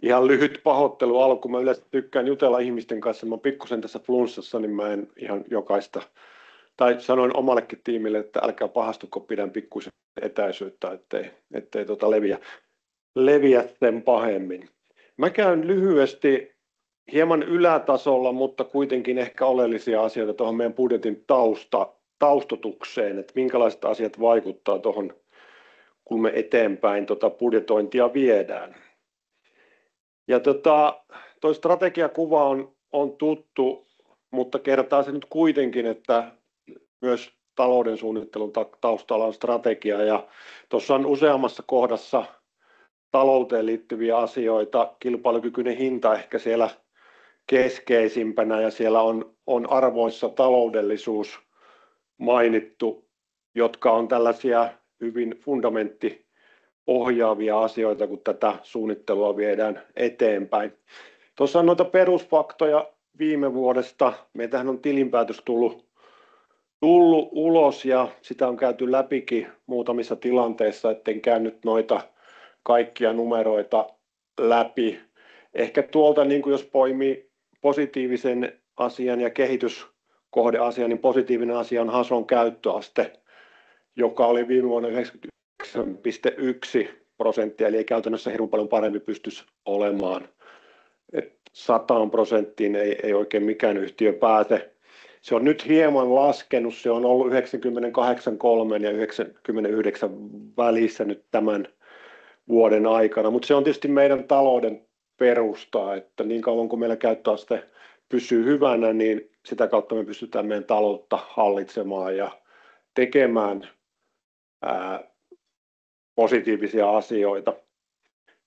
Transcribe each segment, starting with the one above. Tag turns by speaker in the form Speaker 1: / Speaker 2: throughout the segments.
Speaker 1: Ihan lyhyt pahoittelu alkuun. Mä yleensä tykkään jutella ihmisten kanssa. Mä oon pikkusen tässä flunssassa, niin mä en ihan jokaista. Tai sanoin omallekin tiimille, että älkää pahastuko, pidän pikkusen etäisyyttä, ettei leviä sen pahemmin. Mä käyn lyhyesti hieman ylätasolla, mutta kuitenkin ehkä oleellisia asioita tuohon meidän budjetin taustotukseen, että minkälaiset asiat vaikuttaa tuohon, kun me eteenpäin budjetointia viedään. Ja toi strategiakuva on tuttu, mutta kertaa se nyt kuitenkin, että myös talouden suunnittelun taustalla on strategia, ja tuossa on useammassa kohdassa talouteen liittyviä asioita, kilpailukykyinen hinta ehkä siellä keskeisimpänä, ja siellä on arvoissa taloudellisuus mainittu, jotka on tällaisia hyvin fundamenttiohjaavia asioita, kun tätä suunnittelua viedään eteenpäin. Tuossa on noita perusfaktoja viime vuodesta. Meiltähän on tilinpäätös tullut ulos, ja sitä on käyty läpikin muutamissa tilanteissa, etten käynyt noita kaikkia numeroita läpi. Ehkä tuolta, niin kuin jos poimii positiivisen asian ja kehityskohdeasian, niin positiivinen asia on Hason käyttöaste, joka oli viime vuonna 99,1%, eli ei käytännössä hirveän paljon paremmin pystyisi olemaan. 100% ei oikein mikään yhtiö pääse. Se on nyt hieman laskenut, se on ollut 98,3 ja 99 välissä nyt tämän vuoden aikana, mutta se on tietysti meidän talouden perusta, että niin kauan kuin meillä käyttöaste pysyy hyvänä, niin sitä kautta me pystytään meidän taloutta hallitsemaan ja tekemään positiivisia asioita.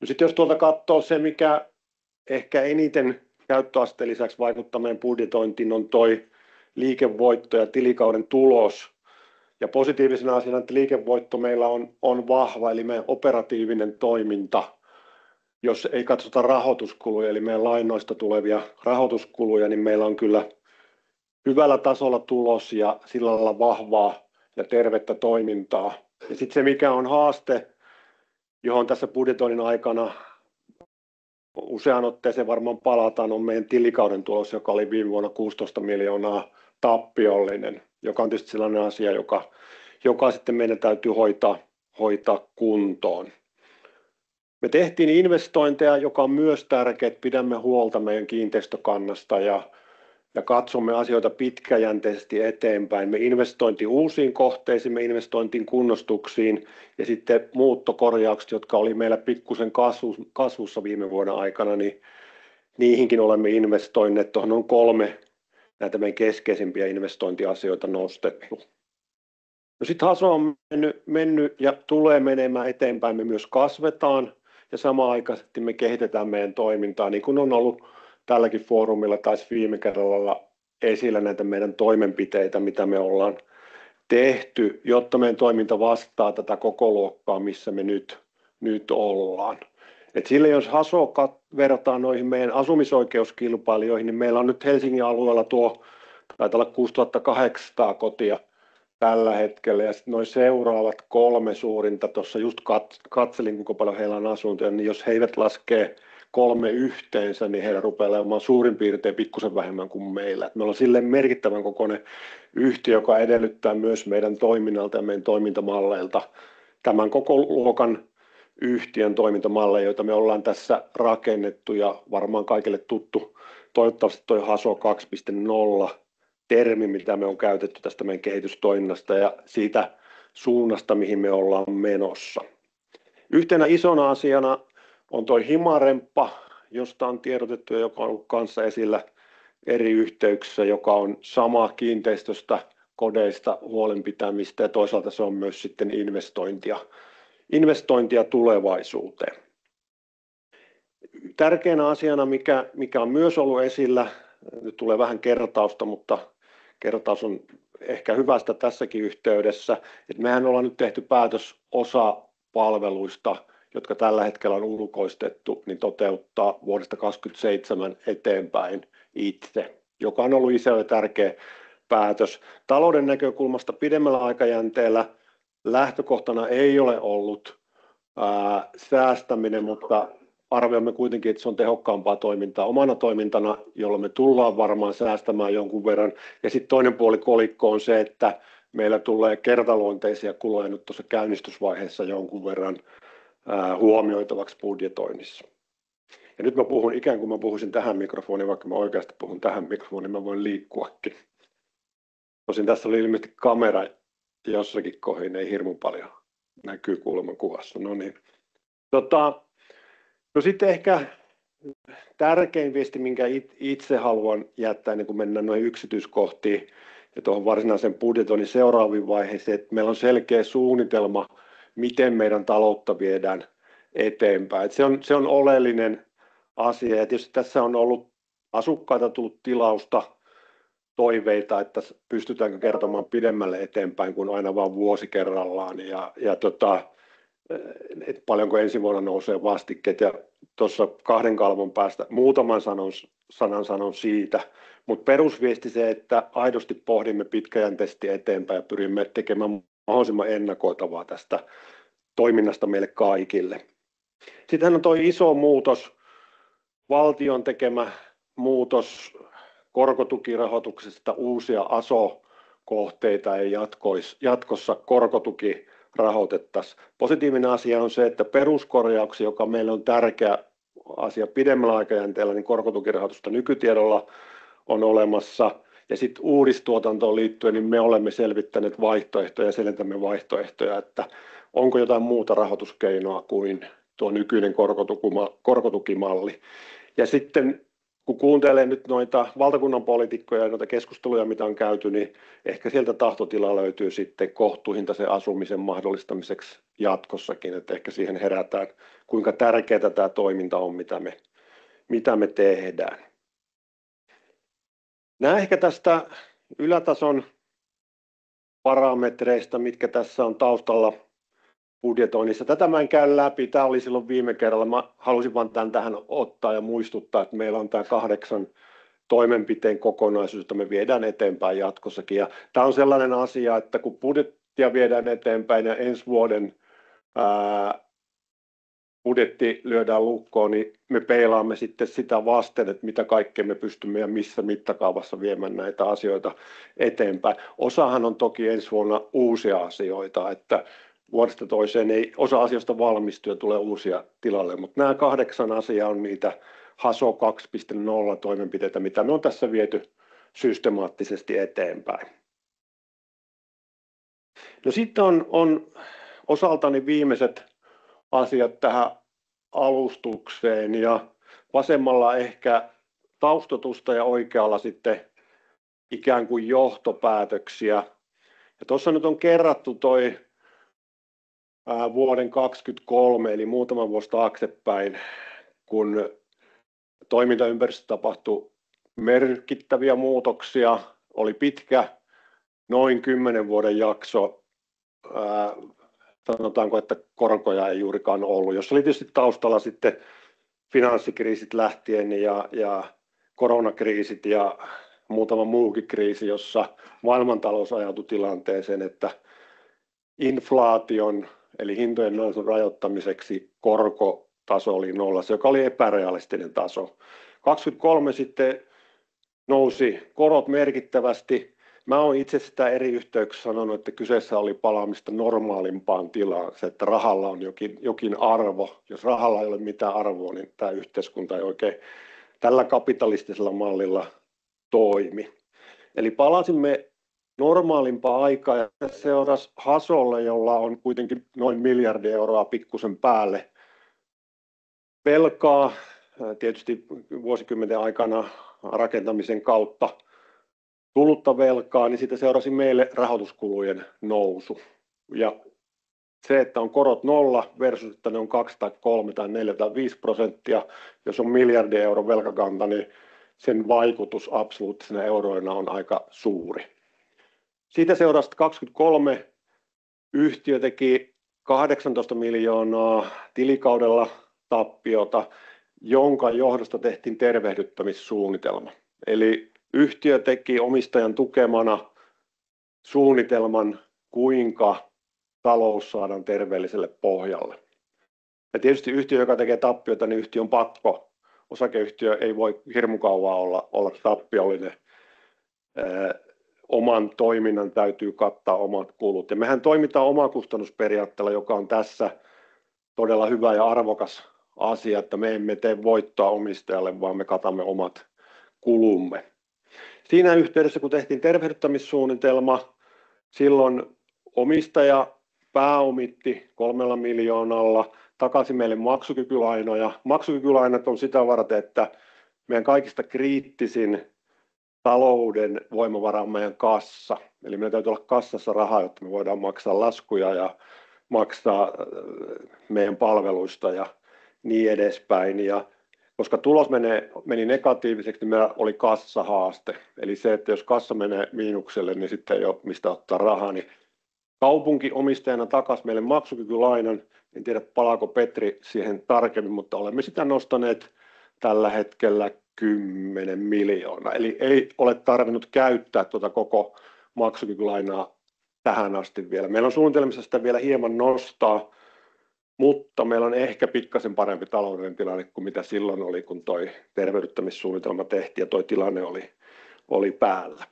Speaker 1: No sitten jos tuolta katsoo se, mikä ehkä eniten käyttöasteen lisäksi vaikuttaa meidän budjetointiin, on toi liikevoitto ja tilikauden tulos. Ja positiivisena asiana, että liikevoitto meillä on vahva, eli meidän operatiivinen toiminta, jos ei katsota rahoituskuluja, eli meidän lainoista tulevia rahoituskuluja, niin meillä on kyllä hyvällä tasolla tulos ja sillä lailla vahvaa ja tervettä toimintaa. Ja sitten se, mikä on haaste, johon tässä budjetoinnin aikana useaan otteeseen varmaan palataan, on meidän tilikauden tulos, joka oli viime vuonna 16 miljoonaa tappiollinen, joka on tietysti sellainen asia, joka sitten meidän täytyy hoitaa kuntoon. Me tehtiin investointeja, joka on myös tärkeää, että pidämme huolta meidän kiinteistökannasta ja katsomme asioita pitkäjänteisesti eteenpäin. Me investointiin uusiin kohteisiin, me investointiin kunnostuksiin ja sitten muuttokorjaukset, jotka oli meillä pikkusen kasvussa viime vuoden aikana, niin niihinkin olemme investoineet. Tuohon on 3 näitä meidän keskeisimpiä investointiasioita nostettu. No sitten Haso on mennyt ja tulee menemään eteenpäin, me myös kasvetaan ja samanaikaisesti me kehitetään meidän toimintaa, niin kuin on ollut tälläkin foorumilla taisi viime kerralla esillä näitä meidän toimenpiteitä, mitä me ollaan tehty, jotta meidän toiminta vastaa tätä koko luokkaa, missä me nyt ollaan. Et sille jos Haso verrataan noihin meidän asumisoikeuskilpailijoihin, niin meillä on nyt Helsingin alueella taitaa olla 6800 kotia tällä hetkellä, ja sitten noin seuraavat 3 suurinta, tuossa just katselin kuinka paljon heillä on asuntoja, niin jos he eivät laskee 3 yhteensä, niin heillä rupeaa olemaan suurin piirtein pikkusen vähemmän kuin meillä. Et meillä on silleen merkittävän kokoinen yhtiö, joka edellyttää myös meidän toiminnalta ja meidän toimintamalleilta tämän koko luokan yhtiön toimintamalleja, joita me ollaan tässä rakennettu, ja varmaan kaikille tuttu toivottavasti toi Haso 2.0 termi, mitä me on käytetty tästä meidän kehitystoiminnasta ja siitä suunnasta, mihin me ollaan menossa. Yhtenä isona asiana on toi Himaremppa, josta on tiedotettu ja joka on ollut kanssa esillä eri yhteyksissä, joka on sama kiinteistöstä, kodeista huolenpitämistä ja toisaalta se on myös sitten investointia tulevaisuuteen. Tärkeänä asiana, mikä on myös ollut esillä, nyt tulee vähän kertausta, mutta kertaus on ehkä hyvästä tässäkin yhteydessä, että mehän ollaan nyt tehty päätös osa palveluista, jotka tällä hetkellä on ulkoistettu, niin toteuttaa vuodesta 2027 eteenpäin itse, joka on ollut iso ja tärkeä päätös. Talouden näkökulmasta pidemmällä aikajänteellä lähtökohtana ei ole ollut säästäminen, mutta arvioimme kuitenkin, että se on tehokkaampaa toimintaa omana toimintana, jolloin me tullaan varmaan säästämään jonkun verran. Ja sitten toinen puoli kolikko on se, että meillä tulee kertaluonteisia kuluja nyt tuossa käynnistysvaiheessa jonkun verran huomioitavaksi budjetoinnissa. Ja nyt mä puhun ikään kuin mä puhuisin tähän mikrofoniin, vaikka mä oikeasti puhun tähän mikrofoniin, mä voin liikkuakin. Tosin tässä oli ilmeisesti kamera jossakin kohdin, ei hirmu paljon näkyy kuulemma kuvassa. No niin. No sitten ehkä tärkein viesti, minkä itse haluan jättää ennen kuin mennään noihin yksityiskohtiin ja tuohon varsinaisen budjetoinnin seuraaviin vaiheisiin, että meillä on selkeä suunnitelma, miten meidän taloutta viedään eteenpäin. Se on oleellinen asia ja tietysti tässä on ollut asukkaita tullut tilausta, toiveita, että pystytäänkö kertomaan pidemmälle eteenpäin kuin aina vain vuosi kerrallaan että paljonko ensi vuonna nousee vastikkeet ja tuossa 2 kalvon päästä muutaman sanan sanon siitä, mutta perusviesti se, että aidosti pohdimme pitkäjänteisesti eteenpäin ja pyrimme tekemään mahdollisimman ennakoitavaa tästä toiminnasta meille kaikille. Sitten on tuo iso muutos, valtion tekemä muutos korkotukirahoituksesta, uusia ASO-kohteita ei jatkossa korkotuki rahoitettaisiin. Positiivinen asia on se, että peruskorjauksia, joka meille on tärkeä asia pidemmällä aikajänteellä, niin korkotukirahoitusta nykytiedolla on olemassa. Ja sitten uudistuotantoon liittyen, niin me olemme selvittäneet vaihtoehtoja ja selitämme vaihtoehtoja, että onko jotain muuta rahoituskeinoa kuin tuo nykyinen korkotukimalli. Ja sitten kun kuuntelee nyt noita valtakunnan poliitikkoja ja noita keskusteluja, mitä on käyty, niin ehkä sieltä tahtotila löytyy sitten kohtuuhintaisen asumisen mahdollistamiseksi jatkossakin, että ehkä siihen herätään, kuinka tärkeää tämä toiminta on, mitä me tehdään. Nämä ehkä tästä ylätason parametreista, mitkä tässä on taustalla budjetoinnissa. Tätä mä en käy läpi, tämä oli silloin viime kerralla, mä halusin vain tämän tähän ottaa ja muistuttaa, että meillä on tämä 8 toimenpiteen kokonaisuus, jota me viedään eteenpäin jatkossakin. Ja tämä on sellainen asia, että kun budjettia viedään eteenpäin ja ensi vuoden budjetti lyödään lukkoon, niin me peilaamme sitten sitä vasten, että mitä kaikkea me pystymme ja missä mittakaavassa viemään näitä asioita eteenpäin. Osahan on toki ensi vuonna uusia asioita, että vuodesta toiseen ei osa asioista valmistu ja tulee uusia tilalle, mutta nämä 8 asiaa on niitä HASO 2.0 toimenpiteitä, mitä me on tässä viety systemaattisesti eteenpäin. No sitten on osaltani viimeiset asiat tähän alustukseen ja vasemmalla ehkä taustotusta ja oikealla sitten ikään kuin johtopäätöksiä. Ja tuossa nyt on kerrattu toi vuoden 2023 eli muutama vuosi taaksepäin, kun toimintaympäristössä tapahtui merkittäviä muutoksia, oli pitkä noin 10 vuoden jakso, sanotaanko, että korkoja ei juurikaan ollut, jos oli tietysti taustalla sitten finanssikriisit lähtien ja koronakriisit ja muutama muukin kriisi, jossa maailmantalous ajautui tilanteeseen, että inflaation eli hintojen nousun rajoittamiseksi korkotaso oli 0, joka oli epärealistinen taso. 2023 sitten nousi korot merkittävästi. Mä olen itse sitä eri yhteyksissä sanonut, että kyseessä oli palaamista normaalimpaan tilaan, se, että rahalla on jokin arvo. Jos rahalla ei ole mitään arvoa, niin tämä yhteiskunta ei oikein tällä kapitalistisella mallilla toimi. Eli palasimme normaalimpaa aikaa ja seurasi HASOlle, jolla on kuitenkin noin 1 miljardi euroa pikkusen päälle velkaa, tietysti vuosikymmenten aikana rakentamisen kautta tullutta velkaa, niin siitä seurasi meille rahoituskulujen nousu. Ja se, että on korot 0 versus, että ne on 2 tai 3 tai 4 tai 5%, jos on 1 miljardi euron velkakanta, niin sen vaikutus absoluuttisena euroina on aika suuri. Siitä seurasi 2023 yhtiö teki 18 miljoonaa tilikaudella tappiota, jonka johdosta tehtiin tervehdyttämissuunnitelma. Eli yhtiö teki omistajan tukemana suunnitelman, kuinka talous saadaan terveelliselle pohjalle. Ja tietysti yhtiö, joka tekee tappiota, niin yhtiö on pakko. Osakeyhtiö ei voi hirmu kauan olla tappiollinen. Oman toiminnan täytyy kattaa omat kulut. Ja mehän toimitaan omakustannusperiaatteella, joka on tässä todella hyvä ja arvokas asia, että me emme tee voittoa omistajalle, vaan me katamme omat kulumme. Siinä yhteydessä, kun tehtiin tervehdyttämissuunnitelma, silloin omistaja pääomitti 3 miljoonalla, takasi meille maksukykylainoja. Maksukykylainat on sitä varten, että meidän kaikista kriittisin talouden voimavara on meidän kassa. Eli meidän täytyy olla kassassa rahaa, jotta me voidaan maksaa laskuja ja maksaa meidän palveluista ja niin edespäin. Ja koska tulos meni negatiiviseksi, niin meillä oli kassahaaste. Eli se, että jos kassa menee miinukselle, niin sitten ei ole mistä ottaa rahaa. Niin kaupunki omistajana takasi meille maksukykylainan. En tiedä, palaako Petri siihen tarkemmin, mutta olemme sitä nostaneet tällä hetkellä 10 miljoonaa. Eli ei ole tarvinnut käyttää tuota koko maksukykylainaa tähän asti vielä. Meillä on suunnitelmissa sitä vielä hieman nostaa, mutta meillä on ehkä pikkasen parempi taloudellinen tilanne kuin mitä silloin oli, kun toi tervehdyttämissuunnitelma tehtiin ja toi tilanne oli päällä.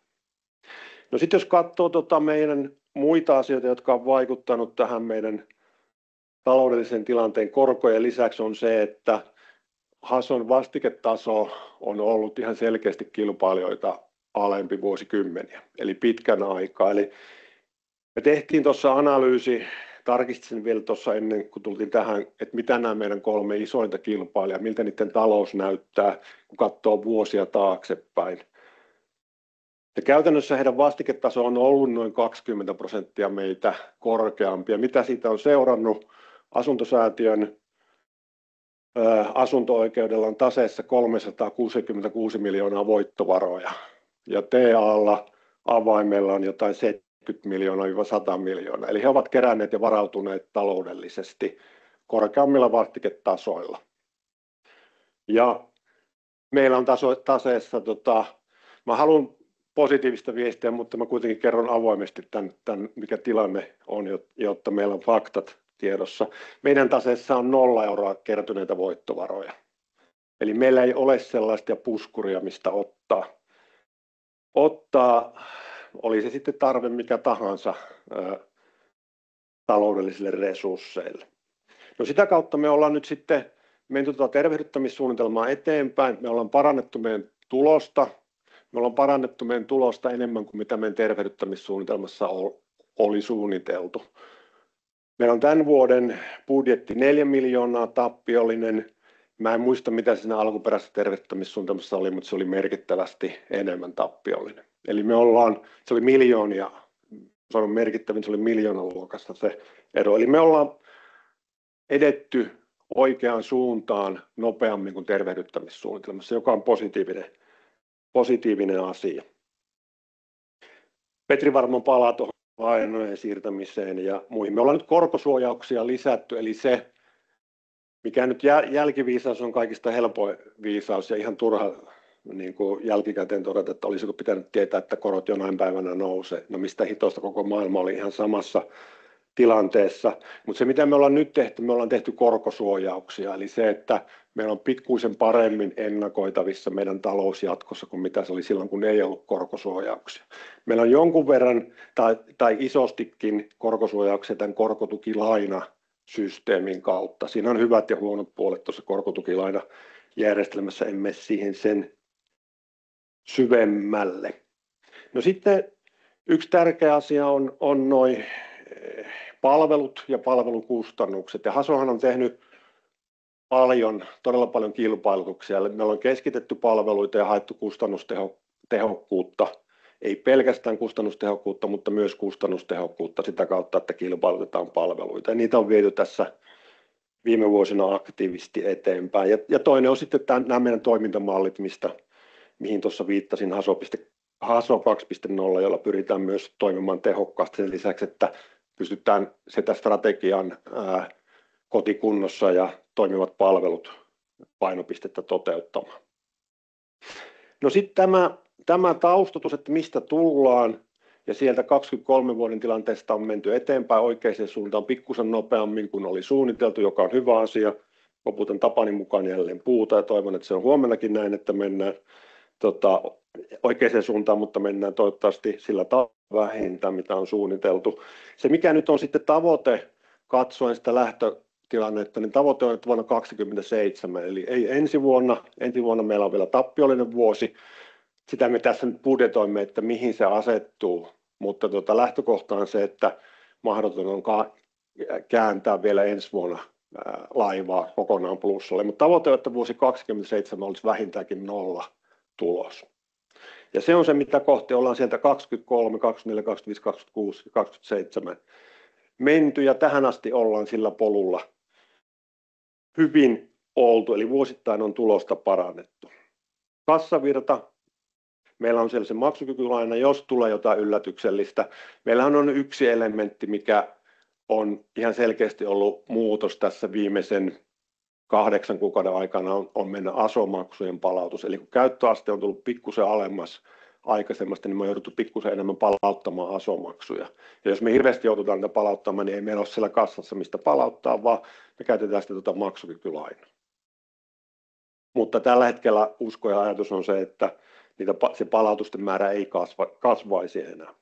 Speaker 1: No sitten jos katsoo meidän muita asioita, jotka on vaikuttanut tähän meidän taloudellisen tilanteen korkojen lisäksi on se, että Hason vastiketaso on ollut ihan selkeästi kilpailijoita alempi vuosikymmeniä, eli pitkän aikaa. Eli me tehtiin tuossa analyysi, tarkistin vielä tuossa ennen kuin tultiin tähän, että mitä nämä meidän 3 isointa kilpailijaa, miltä niiden talous näyttää, kun katsoo vuosia taaksepäin. Ja käytännössä heidän vastiketaso on ollut noin 20% meitä korkeampi. Ja mitä siitä on seurannut? Asuntosäätiön asunto-oikeudella on taseessa 366 miljoonaa voittovaroja. Ja TA:lla avaimella on jotain 70 miljoonaa-100 miljoonaa. Eli he ovat keränneet ja varautuneet taloudellisesti korkeammilla vastiketasoilla. Ja meillä on taseessa, mä haluan positiivista viestiä, mutta mä kuitenkin kerron avoimesti tämän mikä tilanne on, jotta meillä on faktat tiedossa. Meidän taseessa on 0 euroa kertyneitä voittovaroja. Eli meillä ei ole sellaista puskuria, mistä ottaa oli se sitten tarve mikä tahansa taloudellisille resursseille. No sitä kautta me ollaan nyt sitten menty tervehdyttämissuunnitelmaa eteenpäin. Me ollaan parannettu meidän tulosta. Me ollaan parannettu meidän tulosta enemmän kuin mitä meidän tervehdyttämissuunnitelmassa oli suunniteltu. Meillä on tämän vuoden budjetti 4 miljoonaa tappiollinen. Mä en muista mitä siinä alkuperäisessä tervehdyttämissuunnitelmassa oli, mutta se oli merkittävästi enemmän tappiollinen. Eli se oli miljoonia, se on merkittävin, se oli miljoonan luokassa se ero. Eli me ollaan edetty oikeaan suuntaan nopeammin kuin tervehdyttämissuunnitelmassa, joka on positiivinen asia. Petri varmaan palaa tuohon lainojen siirtämiseen ja muihin. Me ollaan nyt korkosuojauksia lisätty, eli se, mikä nyt jälkiviisaus on kaikista helpoin viisaus ja ihan turha niin kuin jälkikäteen todeta, että olisiko pitänyt tietää, että korot jonain päivänä nousee. No mistä hitosta koko maailma oli ihan samassa tilanteessa. Mutta se mitä me ollaan nyt tehty, me ollaan tehty korkosuojauksia. Eli se, että meillä on pikkuisen paremmin ennakoitavissa meidän talous jatkossa kuin mitä se oli silloin, kun ei ollut korkosuojauksia. Meillä on jonkun verran tai isostikin korkosuojauksia tämän korkotukilainasysteemin kautta. Siinä on hyvät ja huonot puolet tuossa korkotukilainajärjestelmässä, emme siihen sen syvemmälle. No sitten yksi tärkeä asia on noi palvelut ja palvelukustannukset. Ja Hasohan on tehnyt todella paljon kilpailutuksia. Meillä on keskitetty palveluita ja haettu kustannustehokkuutta. Ei pelkästään kustannustehokkuutta, mutta myös kustannustehokkuutta sitä kautta, että kilpailutetaan palveluita. Ja niitä on viety tässä viime vuosina aktiivisesti eteenpäin. Ja toinen on sitten nämä meidän toimintamallit, mihin tuossa viittasin, Haso 2.0, jolla pyritään myös toimimaan tehokkaasti sen lisäksi, että pystytään sitä strategian kotikunnossa ja toimivat palvelut painopistettä toteuttamaan. No sitten tämä taustatus, että mistä tullaan, ja sieltä 23 vuoden tilanteesta on menty eteenpäin oikeaan suuntaan pikkusen nopeammin kuin oli suunniteltu, joka on hyvä asia. Koputan Tapani mukaan jälleen puuta ja toivon, että se on huomennakin näin, että mennään oikeaan suuntaan, mutta mennään toivottavasti sillä vähintään, mitä on suunniteltu. Se, mikä nyt on sitten tavoite katsoen sitä lähtötilannetta, niin tavoite on, että vuonna 2027, eli ei ensi vuonna. Ensi vuonna meillä on vielä tappiollinen vuosi. Sitä me tässä nyt budjetoimme, että mihin se asettuu, mutta lähtökohta on se, että mahdoton on kääntää vielä ensi vuonna laivaa kokonaan plussalle, mutta tavoite on, että vuosi 2027 olisi vähintäänkin 0 tulos. Ja se on se, mitä kohti ollaan sieltä 23, 24, 25, 26 ja 27 menty, ja tähän asti ollaan sillä polulla hyvin oltu, eli vuosittain on tulosta parannettu. Kassavirta. Meillä on siellä se maksukykylaina, jos tulee jotain yllätyksellistä. Meillähän on yksi elementti, mikä on ihan selkeästi ollut muutos tässä viimeisen 8 kuukauden aikana on mennä ASO-maksujen palautus. Eli kun käyttöaste on tullut pikkusen alemmas aikaisemmasta, niin me on jouduttu pikkusen enemmän palauttamaan ASO-maksuja. Ja jos me hirveästi joudutaan niitä palauttamaan, niin ei meillä ole siellä kassassa mistä palauttaa, vaan me käytetään sitä maksukykylainaa. Mutta tällä hetkellä usko ja ajatus on se, että se palautusten määrä ei kasvaisi enää.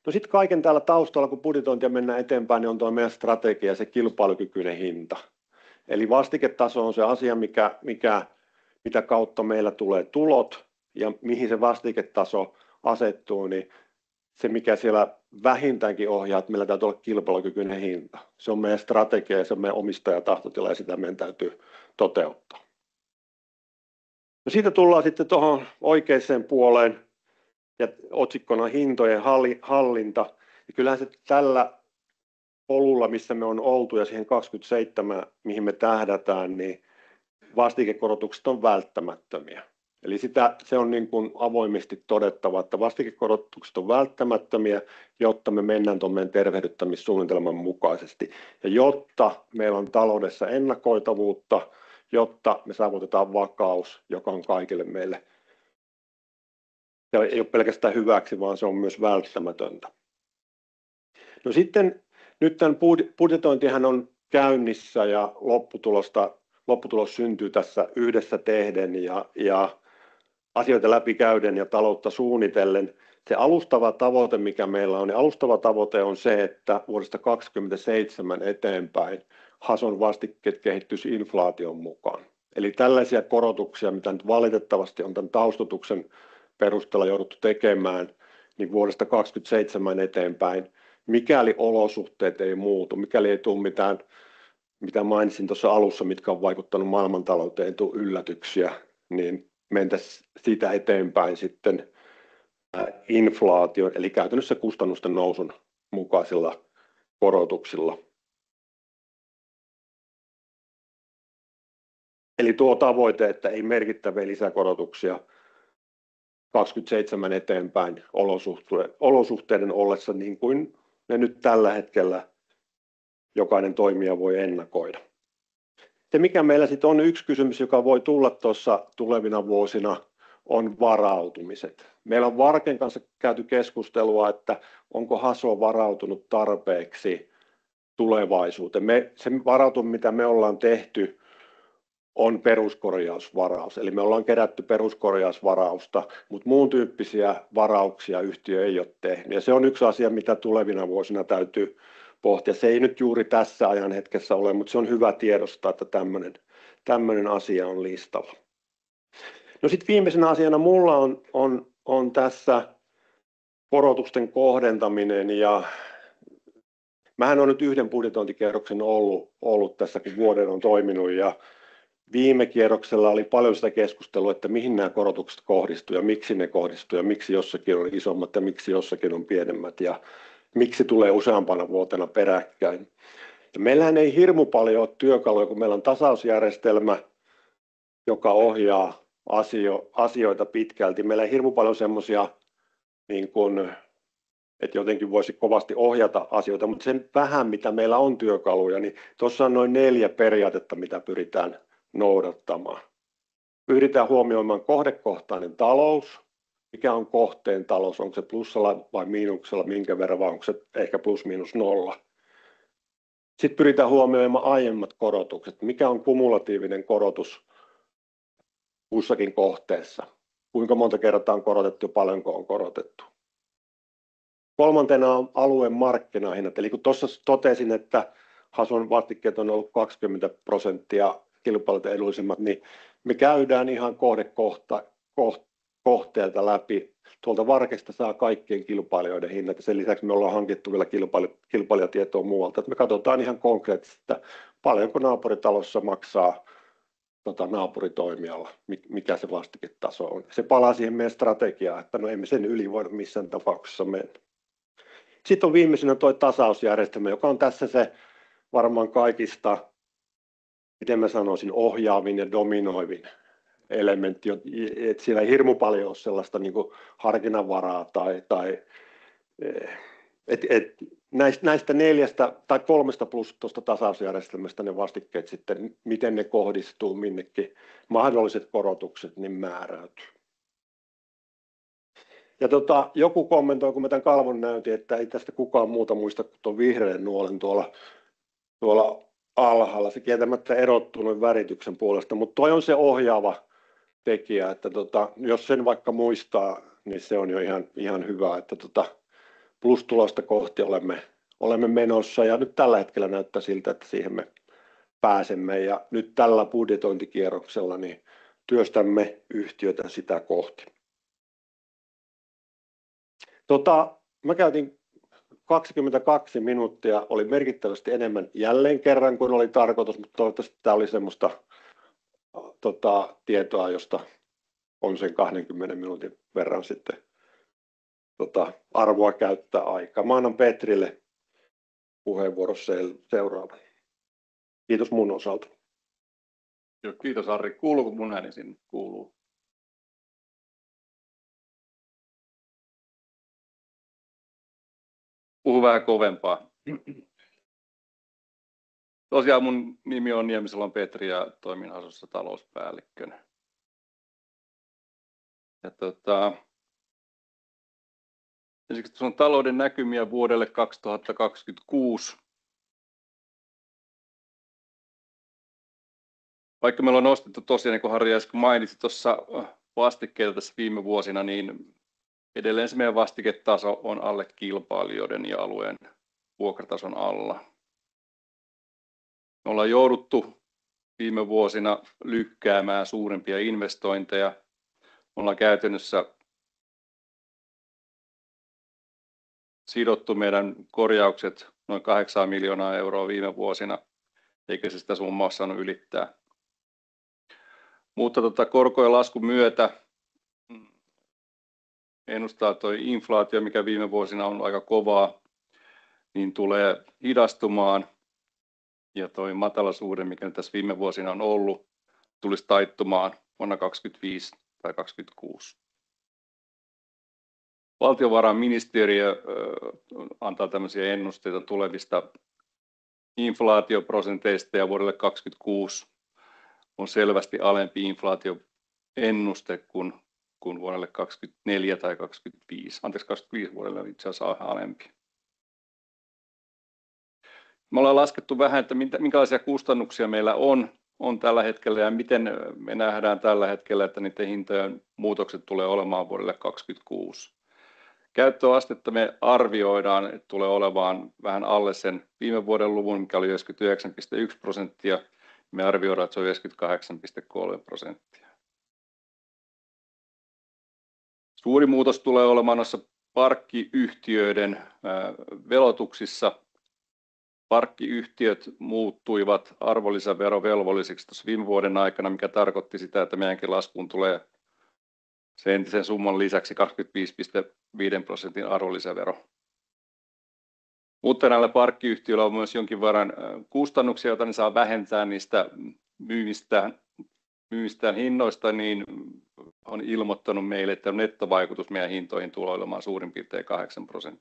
Speaker 1: No sitten kaiken täällä taustalla, kun budjetointia mennään eteenpäin, niin on tuo meidän strategia, se kilpailukykyinen hinta. Eli vastiketaso on se asia, mitä kautta meillä tulee tulot ja mihin se vastiketaso asettuu, niin se mikä siellä vähintäänkin ohjaa, että meillä täytyy olla kilpailukykyinen hinta. Se on meidän strategia ja se on meidän omistajatahtotila ja sitä meidän täytyy toteuttaa. No siitä tullaan sitten tuohon oikeaan puoleen ja otsikkona hintojen hallinta. Ja kyllähän se tällä polulla, missä me on oltu ja siihen 27, mihin me tähdätään, niin vastikekorotukset on välttämättömiä. Eli se on niin kuin avoimesti todettava, että vastikekorotukset on välttämättömiä, jotta me mennään tuon meidän tervehdyttämissuunnitelman mukaisesti. Ja jotta meillä on taloudessa ennakoitavuutta, jotta me saavutetaan vakaus, joka on kaikille meille. Se ei ole pelkästään hyväksi, vaan se on myös välttämätöntä. No sitten nyt tämän budjetointihan on käynnissä ja lopputulos syntyy tässä yhdessä tehden ja asioita läpikäyden ja taloutta suunnitellen. Se alustava tavoite, mikä meillä on, niin alustava tavoite on se, että vuodesta 2027 eteenpäin Hason vastikkeet kehittyisi inflaation mukaan. Eli tällaisia korotuksia, mitä nyt valitettavasti on tämän taustotuksen perusteella jouduttu tekemään, niin vuodesta 2027 eteenpäin, mikäli olosuhteet ei muutu, mikäli ei tule mitään, mitä mainitsin tuossa alussa, mitkä on vaikuttanut maailmantalouteen, ei tule yllätyksiä, niin mentäisiin siitä eteenpäin sitten inflaation, eli käytännössä kustannusten nousun mukaisilla korotuksilla. Eli tuo tavoite, että ei merkittäviä lisäkorotuksia 27 eteenpäin olosuhteiden ollessa niin kuin ne nyt tällä hetkellä jokainen toimija voi ennakoida. Se mikä meillä sitten on yksi kysymys, joka voi tulla tuossa tulevina vuosina, on varautumiset. Meillä on Varken kanssa käyty keskustelua, että onko Haso varautunut tarpeeksi tulevaisuuteen. Se varautuminen, mitä me ollaan tehty, on peruskorjausvaraus. Eli me ollaan kerätty peruskorjausvarausta, mutta muun tyyppisiä varauksia yhtiö ei ole tehnyt. Ja se on yksi asia, mitä tulevina vuosina täytyy pohtia. Se ei nyt juuri tässä ajan hetkessä ole, mutta se on hyvä tiedostaa, että tämmöinen asia on listalla. No sitten viimeisenä asiana mulla on tässä korotusten kohdentaminen ja mähän olen nyt yhden budjetointikierroksen ollut tässä, kun vuoden on toiminut ja viime kierroksella oli paljon sitä keskustelua, että mihin nämä korotukset kohdistuu ja miksi ne kohdistuu ja miksi jossakin on isommat ja miksi jossakin on pienemmät ja miksi tulee useampana vuotena peräkkäin. Ja meillähän ei hirmu paljon ole työkaluja, kun meillä on tasausjärjestelmä, joka ohjaa asioita pitkälti. Meillä ei hirmu paljon semmoisia, niin kuin, että jotenkin voisi kovasti ohjata asioita, mutta sen vähän, mitä meillä on työkaluja, niin tuossa on noin 4 periaatetta, mitä pyritään noudattamaan. Pyritään huomioimaan kohdekohtainen talous, mikä on kohteen talous, onko se plussalla vai miinuksella, minkä verran, vai onko se ehkä plus miinus nolla. Sitten pyritään huomioimaan aiemmat korotukset, mikä on kumulatiivinen korotus kussakin kohteessa, kuinka monta kertaa on korotettu ja paljonko on korotettu. Kolmantena on alueen markkinahinnat, eli kun tuossa totesin, että Hason vastikkeet on ollut 20% kilpailijoilta edullisemmat, niin me käydään ihan kohteelta läpi. Tuolta Varkesta saa kaikkien kilpailijoiden hinnat ja sen lisäksi me ollaan hankittu vielä kilpailijatietoa muualta. Että me katsotaan ihan konkreettisesti, että paljonko naapuritalossa maksaa naapuritoimijalla, mikä se vastiketaso on. Se palaa siihen meidän strategiaan, että no emme sen yli voida missään tapauksessa mennä. Sitten on viimeisenä tuo tasausjärjestelmä, joka on tässä se varmaan kaikista, miten mä sanoisin, ohjaavin ja dominoivin elementti, että siellä ei hirmu paljon ole sellaista niin kuin harkinnanvaraa näistä 4 tai 3 plus tuosta tasausjärjestelmästä ne vastikkeet sitten, miten ne kohdistuu minnekin, mahdolliset korotukset, niin määräytyy. Ja joku kommentoi, kun mä tämän kalvon näytin, että ei tästä kukaan muuta muista kuin tuon vihreän nuolen tuolla alhaalla. Se kieltämättä erottuu noin värityksen puolesta, mutta toi on se ohjaava tekijä, että jos sen vaikka muistaa, niin se on jo ihan hyvä, että plustulosta kohti olemme menossa ja nyt tällä hetkellä näyttää siltä, että siihen me pääsemme ja nyt tällä budjetointikierroksella niin työstämme yhtiötä sitä kohti. Mä käytin 22 minuuttia, oli merkittävästi enemmän jälleen kerran kuin oli tarkoitus, mutta toivottavasti tämä oli semmoista tietoa, josta on sen 20 minuutin verran sitten arvoa käyttää aikaa. Mä annan Petrille puheenvuorossa seuraavan. Kiitos mun osalta.
Speaker 2: Joo, kiitos Harri. Kuuluuko mun ääni sinne? Kuuluu. Puhu vähän kovempaa. Tosiaan mun nimi on Niemisalon Petri ja toimin Hasossa talouspäällikkönä. Ja ensiksi tuossa on talouden näkymiä vuodelle 2026. Vaikka meillä on nostettu tosiaan, niin kuin Harri äsken mainitsi tuossa vastikkeita tässä viime vuosina, niin edelleen se meidän vastiketaso on alle kilpailijoiden ja alueen vuokratason alla. Me ollaan jouduttu viime vuosina lykkäämään suurempia investointeja. Me ollaan käytännössä sidottu meidän korjaukset noin 8 miljoonaa euroa viime vuosina, eikä se sitä summaa saanut ylittää. Mutta korkojen laskun myötä ennustaa tuo inflaatio, mikä viime vuosina on aika kovaa, niin tulee hidastumaan. Ja tuo matalasuhde, mikä tässä viime vuosina on ollut, tulisi taittumaan vuonna 2025 tai 2026. Valtiovarainministeriö antaa tämmöisiä ennusteita tulevista inflaatioprosenteista ja vuodelle 2026 on selvästi alempi inflaatioennuste kuin vuodelle 2024 tai 2025. Anteeksi, 2025 vuodelle itse asiassa alempi. Me ollaan laskettu vähän, että minkälaisia kustannuksia meillä on tällä hetkellä ja miten me nähdään tällä hetkellä, että niiden hintojen muutokset tulee olemaan vuodelle 2026. Käyttöastetta me arvioidaan, että tulee olemaan vähän alle sen viime vuoden luvun, mikä oli 99,1%. Me arvioidaan, että se on 98,3%. Suuri muutos tulee olemaan noissa parkkiyhtiöiden velotuksissa. Parkkiyhtiöt muuttuivat arvonlisäverovelvollisiksi tuossa viime vuoden aikana, mikä tarkoitti sitä, että meidänkin laskuun tulee sen entisen summan lisäksi 25,5% arvonlisävero. Mutta näillä parkkiyhtiöillä on myös jonkin verran kustannuksia, joita ne saa vähentää niistä myymistään hinnoista, niin on ilmoittanut meille, että nettovaikutus meidän hintoihin tulee olemaan suurin piirtein 8%.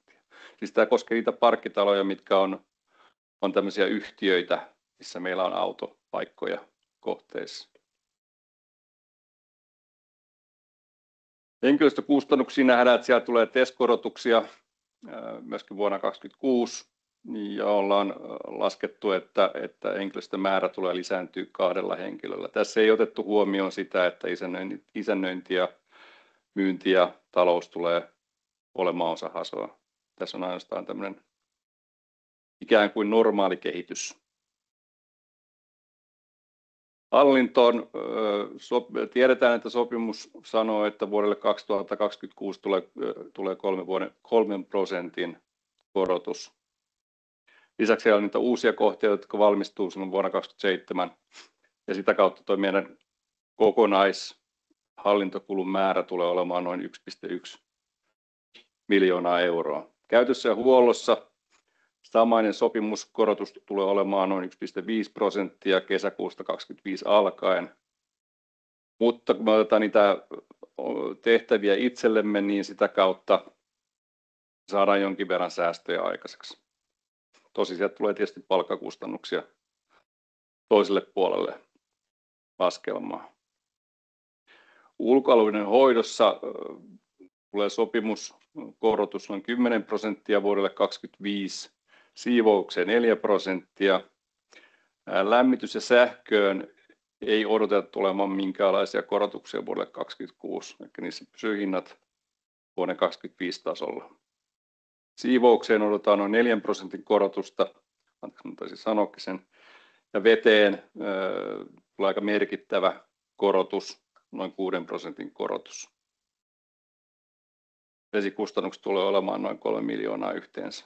Speaker 2: Siis tämä koskee niitä parkkitaloja, mitkä on tämmöisiä yhtiöitä, missä meillä on autopaikkoja kohteissa. Henkilöstökustannuksiin nähdään, että siellä tulee TES-korotuksia myöskin vuonna 2026 ja ollaan laskettu, että henkilöstömäärä tulee lisääntyä 2 henkilöllä. Tässä ei otettu huomioon sitä, että isännöinti ja myynti ja talous tulee olemaan osa Hasoa. Tässä on ainoastaan tämmöinen ikään kuin normaali kehitys. Hallintoon tiedetään, että sopimus sanoo, että vuodelle 2026 tulee 3% korotus. Lisäksi siellä on niitä uusia kohteita, jotka valmistuu silloin vuonna 2027 ja sitä kautta tuo meidän kokonaishallintokulun määrä tulee olemaan noin 1,1 miljoonaa euroa. Käytössä ja huollossa samainen sopimuskorotus tulee olemaan noin 1,5% kesäkuusta 2025 alkaen. Mutta kun me otetaan niitä tehtäviä itsellemme, niin sitä kautta saadaan jonkin verran säästöjä aikaiseksi. Tosi sieltä tulee tietysti palkkakustannuksia toiselle puolelle laskelmaa. Ulkoalueiden hoidossa tulee sopimuskorotus noin 10% vuodelle 2025, siivoukseen 4%. Lämmitys- ja sähköön ei odoteta tulemaan minkäänlaisia korotuksia vuodelle 2026, eli niissä pysyy hinnat vuoden 2025 tasolla. Siivoukseen odotetaan noin 4% korotusta, taisin sanoakin sen, ja veteen tulee aika merkittävä korotus, noin 6% korotus. Vesikustannukset tulee olemaan noin 3 miljoonaa yhteensä.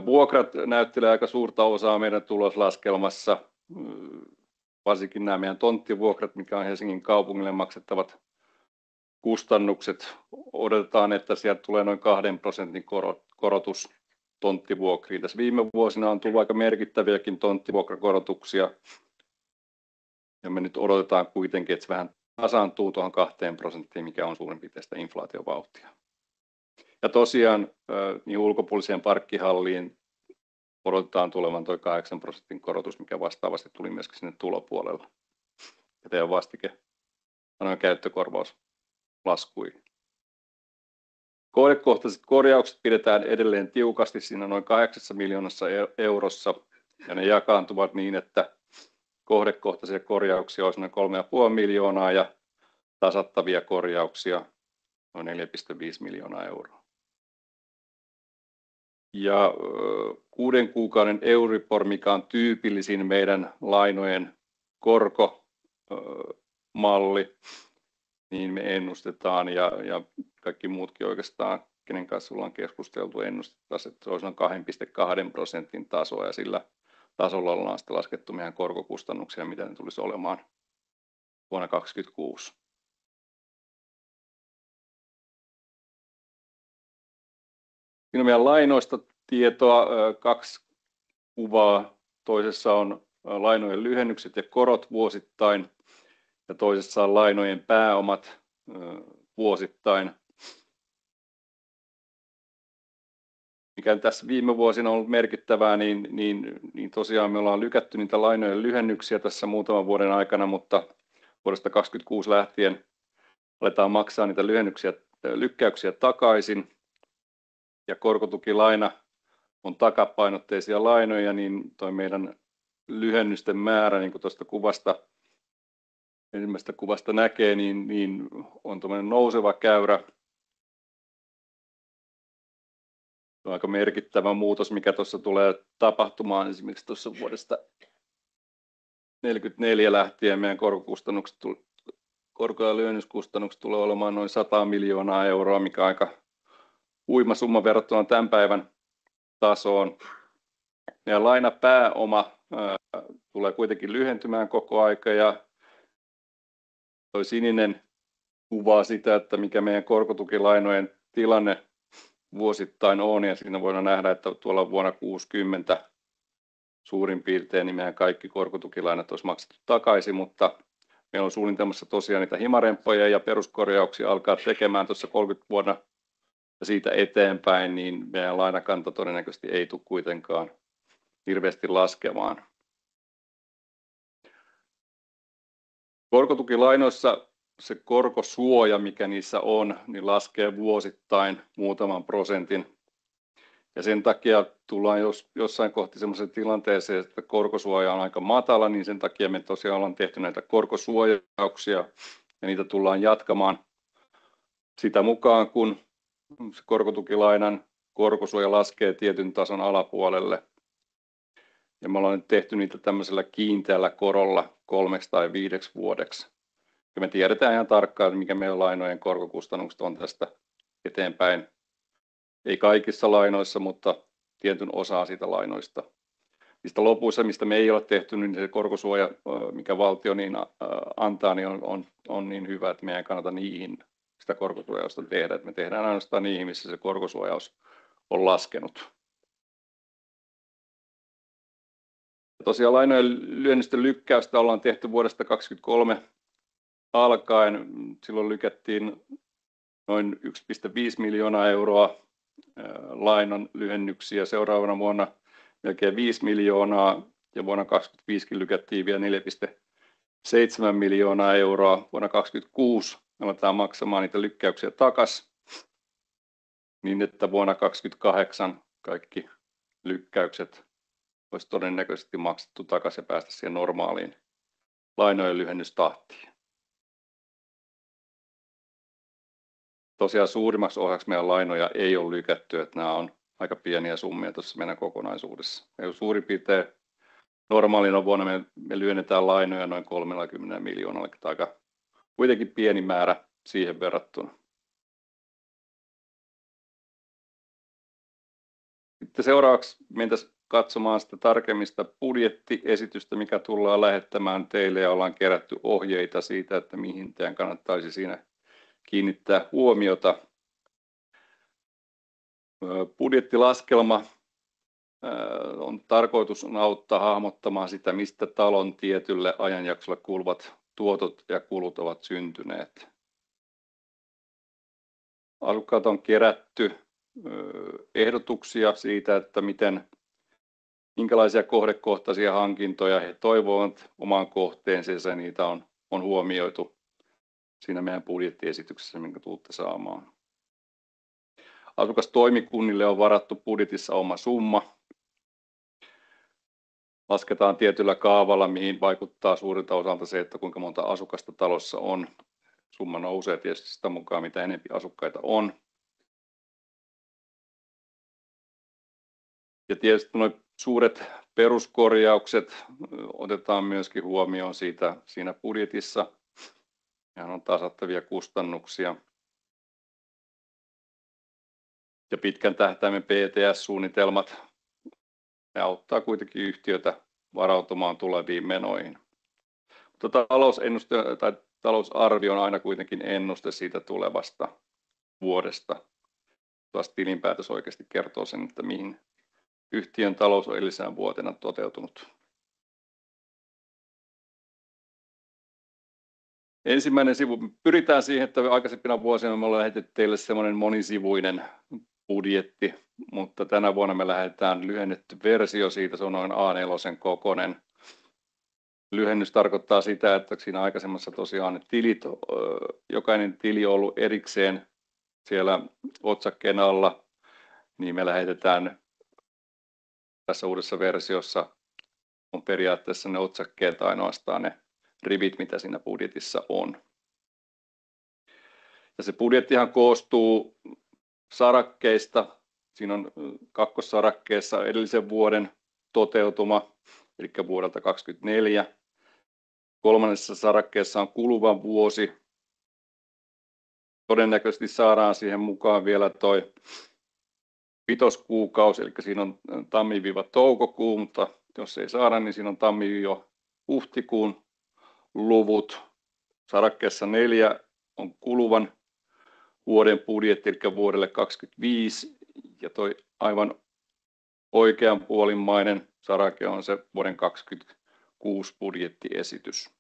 Speaker 2: Vuokrat näyttelee aika suurta osaa meidän tuloslaskelmassa, varsinkin nämä meidän tonttivuokrat, mikä on Helsingin kaupungille maksettavat kustannukset. Odotetaan, että sieltä tulee noin 2% korotus tonttivuokriin. Tässä viime vuosina on tullut aika merkittäviäkin tonttivuokrakorotuksia ja me nyt odotetaan kuitenkin, että se vähän tasaantuu tuohon 2%, mikä on suurin piirtein sitä inflaatiovauhtia. Ja tosiaan niin ulkopuoliseen parkkihalliin odotetaan tulevan tuo 8% korotus, mikä vastaavasti tuli myöskin sinne tulopuolella. Ja teidän vastike on käyttökorvaus laskui. Kohdekohtaiset korjaukset pidetään edelleen tiukasti siinä noin 8 miljoonassa eurossa ja ne jakaantuvat niin, että kohdekohtaisia korjauksia olisi noin 3,5 miljoonaa ja tasattavia korjauksia noin 4,5 miljoonaa euroa. Ja 6 kuukauden Euribor, mikä on tyypillisin meidän lainojen korkomalli, niin me ennustetaan ja kaikki muutkin oikeastaan, kenen kanssa ollaan keskusteltu, ennustetaan, että se olisi noin 2,2% tasoa ja sillä tasolla ollaan sitten laskettu meidän korkokustannuksia, mitä ne tulisi olemaan vuonna 2026. Siinä on meidän lainoista tietoa, 2 kuvaa. Toisessa on lainojen lyhennykset ja korot vuosittain ja toisessa on lainojen pääomat vuosittain. Mikä tässä viime vuosina on ollut merkittävää, niin tosiaan me ollaan lykätty niitä lainojen lyhennyksiä tässä muutaman vuoden aikana, mutta vuodesta 2026 lähtien aletaan maksaa niitä lykkäyksiä takaisin. Ja korkotukilaina on takapainotteisia lainoja, niin toi meidän lyhennysten määrä, niin kuin tuosta ensimmäisestä kuvasta näkee, niin on tuommoinen nouseva käyrä. Se on aika merkittävä muutos, mikä tuossa tulee tapahtumaan. Esimerkiksi tuossa vuodesta 1944 lähtien meidän korko- ja lyhennyskustannukset tulee olemaan noin 100 miljoonaa euroa, mikä on aika huima summa verrattuna tämän päivän tasoon. Ja lainapääoma tulee kuitenkin lyhentymään koko aika ja tuo sininen kuvaa sitä, että mikä meidän korkotukilainojen tilanne vuosittain on ja siinä voidaan nähdä, että tuolla vuonna 60 suurin piirtein niin meidän kaikki korkotukilainat olisi maksettu takaisin, mutta meillä on suunnitelmassa tosiaan niitä himaremppoja ja peruskorjauksia alkaa tekemään tuossa 30 vuonna ja siitä eteenpäin, niin meidän lainakanta todennäköisesti ei tule kuitenkaan hirveästi laskemaan. Korkotukilainoissa se korkosuoja, mikä niissä on, niin laskee vuosittain muutaman prosentin. Ja sen takia tullaan jossain kohti sellaiseen tilanteeseen, että korkosuoja on aika matala, niin sen takia me tosiaan ollaan tehty näitä korkosuojauksia ja niitä tullaan jatkamaan sitä mukaan, kun se korkotukilainan korkosuoja laskee tietyn tason alapuolelle. Ja me ollaan nyt tehty niitä tämmöisellä kiinteällä korolla 3 tai 5 vuodeksi. Ja me tiedetään ihan tarkkaan, mikä meidän lainojen korkokustannukset on tästä eteenpäin. Ei kaikissa lainoissa, mutta tietyn osaa siitä lainoista. Niistä lopuissa, mistä me ei ole tehty, niin se korkosuoja, mikä valtio niin antaa, niin on niin hyvä, että meidän ei kannata niihin sitä korkosuojausta tehdä. Että me tehdään ainoastaan niihin, missä se korkosuojaus on laskenut. Tosiaan lainojen lyhennysten lykkäystä ollaan tehty vuodesta 2023 alkaen. Silloin lykättiin noin 1,5 miljoonaa euroa lainan lyhennyksiä. Seuraavana vuonna melkein 5 miljoonaa ja vuonna 2025 lykättiin vielä 4,7 miljoonaa euroa. Vuonna 2026 aletaan maksamaan niitä lykkäyksiä takaisin, niin että vuonna 2028 kaikki lykkäykset olisi todennäköisesti maksettu takaisin ja päästä siihen normaaliin lainojen lyhennystahtiin. Tosiaan suurimmaksi osaksi meidän lainoja ei ole lykätty, että nämä on aika pieniä summia tuossa meidän kokonaisuudessa. Ja suurin piirtein normaalina vuonna me lyhennetään lainoja noin 30 miljoonalla, aika kuitenkin pieni määrä siihen verrattuna. Sitten seuraavaksi mentäisiin katsomaan sitä tarkemmin sitä budjettiesitystä, mikä tullaan lähettämään teille, ja ollaan kerätty ohjeita siitä, että mihin teidän kannattaisi siinä kiinnittää huomiota. Budjettilaskelma on tarkoitus auttaa hahmottamaan sitä, mistä talon tietylle ajanjaksolle kuuluvat tuotot ja kulut ovat syntyneet. Asukkaat on kerätty ehdotuksia siitä, että minkälaisia kohdekohtaisia hankintoja he toivovat omaan kohteeseensa, ja niitä on huomioitu siinä meidän budjettiesityksessä, minkä tulette saamaan. Asukastoimikunnille on varattu budjetissa oma summa. Lasketaan tietyllä kaavalla, mihin vaikuttaa suurilta osalta se, että kuinka monta asukasta talossa on. Summa nousee tietysti sitä mukaan, mitä enemmän asukkaita on. Ja tietysti nuo suuret peruskorjaukset otetaan myöskin huomioon siinä budjetissa. Nehän on tasattavia kustannuksia. Ja pitkän tähtäimen PTS-suunnitelmat, ne auttaa kuitenkin yhtiötä varautumaan tuleviin menoihin. Mutta talousennuste tai talousarvio on aina kuitenkin ennuste siitä tulevasta vuodesta. Taas tilinpäätös oikeasti kertoo sen, että mihin yhtiön talous on edellisenä vuotena toteutunut. Ensimmäinen sivu. Pyritään siihen, että aikaisempina vuosina me ollaan lähetetty teille semmoinen monisivuinen budjetti, mutta tänä vuonna me lähdetään lyhennetty versio siitä, se on noin A4 kokoinen. Lyhennys tarkoittaa sitä, että siinä aikaisemmassa tosiaan ne tilit, jokainen tili on ollut erikseen siellä otsakkeen alla, niin me lähetetään tässä uudessa versiossa on periaatteessa ne otsakkeet ainoastaan ne rivit, mitä siinä budjetissa on. Ja se budjettihan koostuu sarakkeista. Siinä on kakkossarakkeessa edellisen vuoden toteutuma, eli vuodelta 2024. Kolmannessa sarakkeessa on kuluva vuosi. Todennäköisesti saadaan siihen mukaan vielä toi vitoskuukausi, eli siinä on tammi-toukokuu, mutta jos ei saada, niin siinä on tammi-huhtikuun luvut. Sarakkeessa 4 on kuluvan vuoden budjetti, eli vuodelle 2025, ja toi aivan oikeanpuolimmainen sarake on se vuoden 2026 budjettiesitys.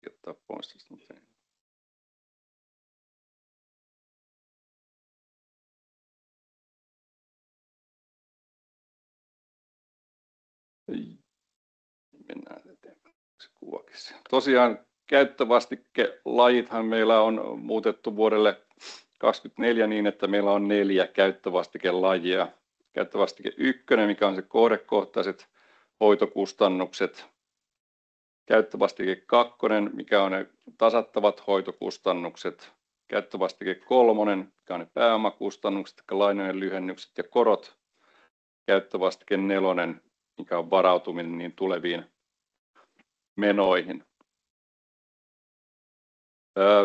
Speaker 2: Ottaa pois tästä. Tosiaan käyttövastikkelajithan meillä on muutettu vuodelle 2024 niin, että meillä on 4 käyttövastikkelajia. Käyttövastike 1, mikä on se kohdekohtaiset hoitokustannukset. Käyttövastike 2, mikä on ne tasattavat hoitokustannukset. Käyttövastike 3, mikä on ne pääomakustannukset, lainojen lyhennykset ja korot. Käyttövastike 4, mikä on varautuminen niin tuleviin menoihin.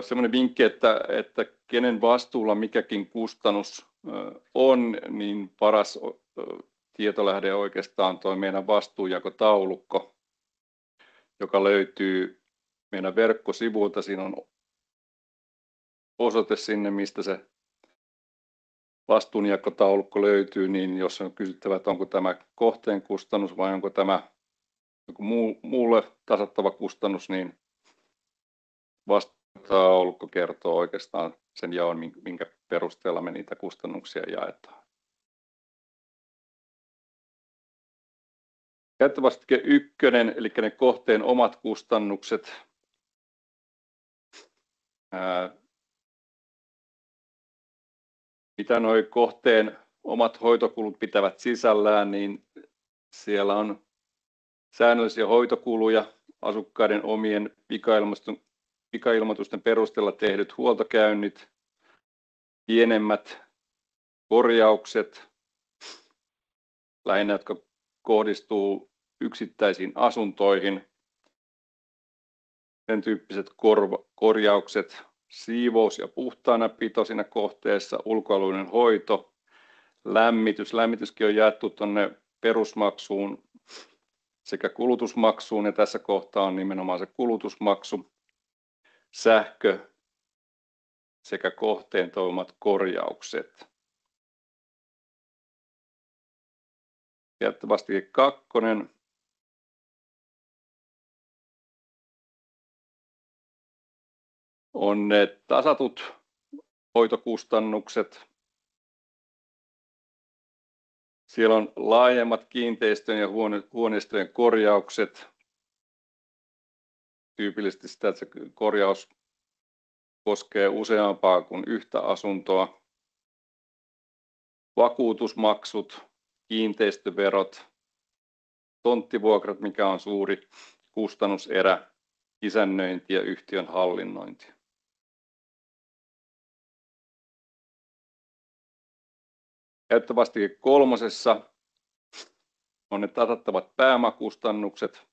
Speaker 2: Sellainen vinkki, että kenen vastuulla mikäkin kustannus on, niin paras tietolähde oikeastaan tuo meidän vastuunjakotaulukko, joka löytyy meidän verkkosivuilta. Siinä on osoite sinne, mistä se vastuunjakotaulukko löytyy, niin jos on kysyttävä, että onko tämä kohteen kustannus vai onko tämä joku muulle tasattava kustannus, niin vastuunjakotaulukko kertoo oikeastaan sen jaon, minkä perusteella me niitä kustannuksia jaetaan. Käyttövastike 1, eli ne kohteen omat kustannukset. Mitä nuo kohteen omat hoitokulut pitävät sisällään, niin siellä on säännöllisiä hoitokuluja, asukkaiden omien pikailmoitusten perusteella tehdyt huoltokäynnit, pienemmät korjaukset, lähinnä jotka kohdistuu yksittäisiin asuntoihin, sen tyyppiset korjaukset, siivous ja puhtaanapito siinä kohteessa, ulkoalueiden hoito, lämmitys. Lämmityskin on jaettu tuonne perusmaksuun sekä kulutusmaksuun, ja tässä kohtaa on nimenomaan se kulutusmaksu, sähkö sekä kohteen toivomat korjaukset. Käyttövastike 2. On ne tasatut hoitokustannukset. Siellä on laajemmat kiinteistön ja huoneistojen korjaukset. Tyypillisesti sitä, että se korjaus koskee useampaa kuin yhtä asuntoa. Vakuutusmaksut, kiinteistöverot, tonttivuokrat, mikä on suuri kustannuserä, isännöinti ja yhtiön hallinnointi. Käyttövastike 3. on ne tasattavat pääomakustannukset,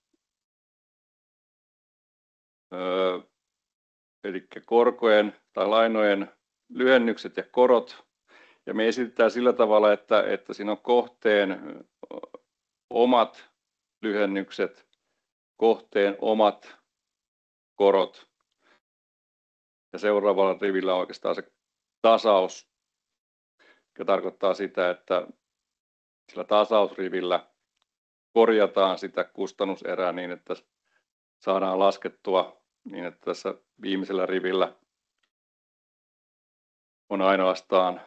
Speaker 2: eli korkojen tai lainojen lyhennykset ja korot. Ja me esitetään sillä tavalla, että siinä on kohteen omat lyhennykset, kohteen omat korot. Ja seuraavalla rivillä on oikeastaan se tasaus, joka tarkoittaa sitä, että sillä tasausrivillä korjataan sitä kustannuserää niin, että saadaan laskettua niin, että tässä viimeisellä rivillä on ainoastaan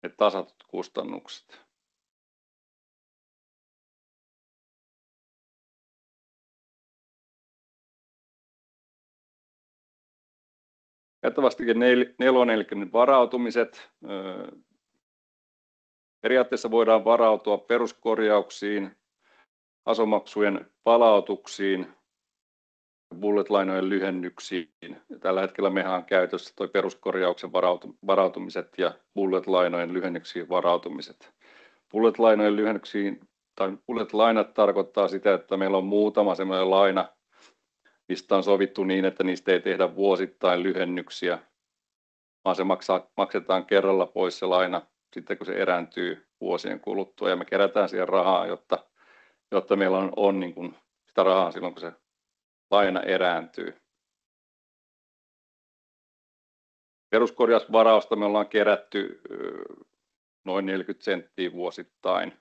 Speaker 2: ne tasatut kustannukset. Käyttövastike 4, eli varautumiset. Periaatteessa voidaan varautua peruskorjauksiin, asuntomaksujen palautuksiin, bullet-lainojen lyhennyksiin. Ja tällä hetkellä meillä on käytössä tuo peruskorjauksen varautumiset ja bullet-lainojen lyhennyksiin varautumiset. Bullet-lainojen lyhennyksiin tai bullet-lainat tarkoittaa sitä, että meillä on muutama sellainen laina, mistä on sovittu niin, että niistä ei tehdä vuosittain lyhennyksiä, vaan se maksetaan kerralla pois se laina sitten kun se erääntyy vuosien kuluttua, ja me kerätään siihen rahaa, jotta meillä on niin kuin sitä rahaa silloin, kun se laina erääntyy. Peruskorjausvarausta me ollaan kerätty noin 40 senttiä vuosittain.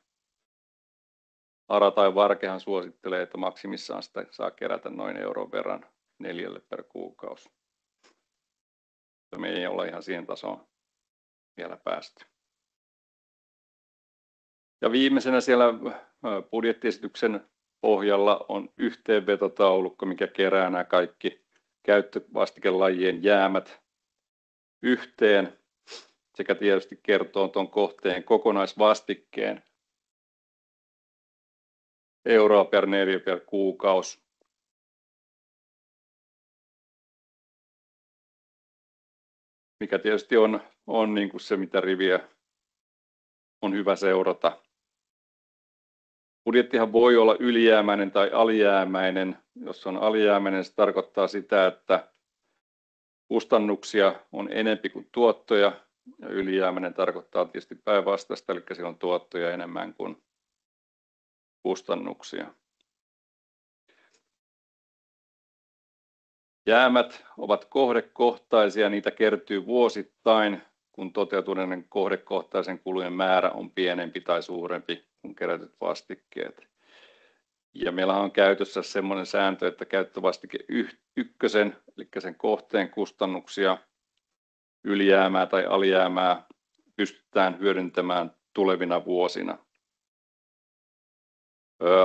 Speaker 2: ARA tai Varkehan suosittelee, että maksimissaan sitä saa kerätä noin euron verran 4 per kuukausi. Me ei olla ihan siihen tasoon vielä päästy. Ja viimeisenä siellä budjettiesityksen pohjalla on yhteenvetotaulukko, mikä kerää nämä kaikki käyttövastikelajien jäämät yhteen sekä tietysti kertoo tuon kohteen kokonaisvastikkeen euroa per neliö per kuukausi. Mikä tietysti on niin kuin se, mitä riviä on hyvä seurata. Budjettihan voi olla ylijäämäinen tai alijäämäinen. Jos on alijäämäinen, se tarkoittaa sitä, että kustannuksia on enempi kuin tuottoja. Ja ylijäämäinen tarkoittaa tietysti päinvastaista, eli siellä on tuottoja enemmän kuin kustannuksia. Jäämät ovat kohdekohtaisia, niitä kertyy vuosittain, kun toteutuneiden kohdekohtaisen kulujen määrä on pienempi tai suurempi kuin kerätyt vastikkeet. Ja meillä on käytössä semmoinen sääntö, että käyttövastike ykkösen, eli sen kohteen kustannuksia, ylijäämää tai alijäämää pystytään hyödyntämään tulevina vuosina.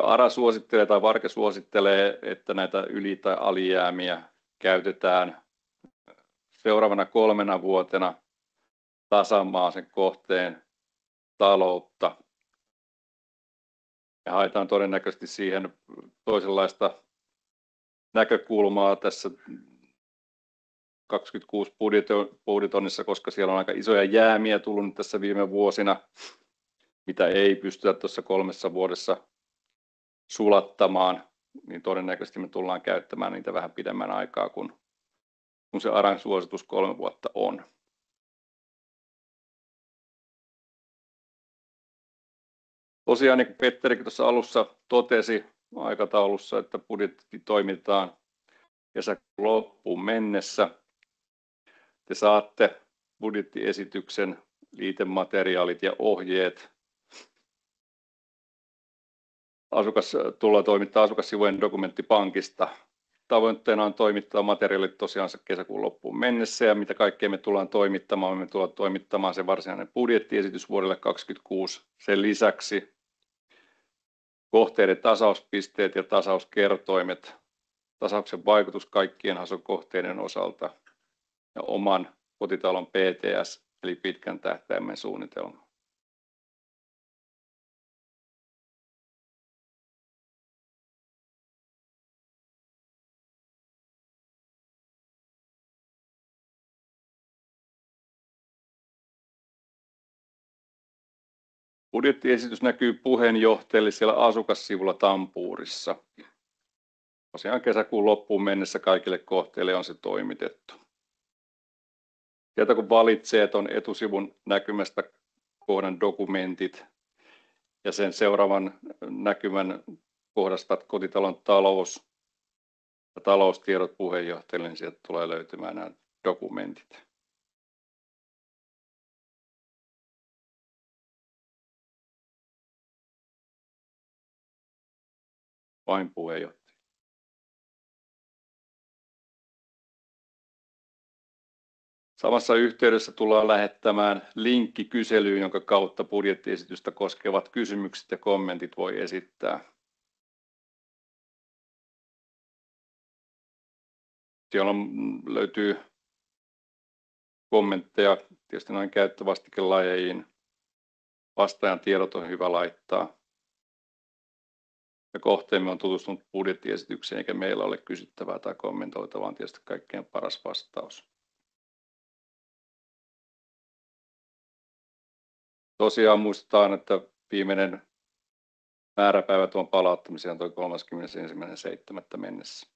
Speaker 2: ARA suosittelee tai Varke suosittelee, että näitä yli- tai alijäämiä käytetään seuraavana 3 vuotena tasaamaan sen kohteen taloutta. Ja haetaan todennäköisesti siihen toisenlaista näkökulmaa tässä 26 budjetoinnissa, koska siellä on aika isoja jäämiä tullut tässä viime vuosina, mitä ei pystytä tuossa 3 vuodessa sulattamaan, niin todennäköisesti me tullaan käyttämään niitä vähän pidemmän aikaa, kun se ARAn suositus 3 vuotta on. Tosiaan, niin kuin Petterikin tuossa alussa totesi aikataulussa, että budjetti toimitetaan kesäkuun loppuun mennessä. Te saatte budjettiesityksen, liitemateriaalit ja ohjeet. Tullaan toimittaa asukassivujen dokumenttipankista. Tavoitteena on toimittaa materiaalit tosiaan kesäkuun loppuun mennessä, ja mitä kaikkea me tullaan toimittamaan. Me tullaan toimittamaan se varsinainen budjettiesitys vuodelle 2026. Sen lisäksi kohteiden tasauspisteet ja tasauskertoimet, tasauksen vaikutus kaikkien asukohteiden osalta ja oman kotitalon PTS eli pitkän tähtäimen suunnitelma. Budjettiesitys näkyy puheenjohtajalle siellä asukassivulla Tampuurissa. Tosiaan kesäkuun loppuun mennessä kaikille kohteille on se toimitettu. Sieltä kun valitsee tuon etusivun näkymästä kohdan dokumentit ja sen seuraavan näkymän kohdasta kotitalon talous ja taloustiedot puheenjohtajalle, niin sieltä tulee löytymään nämä dokumentit. Vain puheenjohtaja. Samassa yhteydessä tullaan lähettämään linkki kyselyyn, jonka kautta budjettiesitystä koskevat kysymykset ja kommentit voi esittää. Siellä löytyy kommentteja tietysti noin käyttövastikelajiin. Vastaajan tiedot on hyvä laittaa. Ja kohteemme on tutustunut budjettiesitykseen, eikä meillä ole kysyttävää tai kommentoitavaa, on tietysti kaikkein paras vastaus. Tosiaan muistetaan, että viimeinen määräpäivä tuon palauttamiseen on tuo 31.7. mennessä.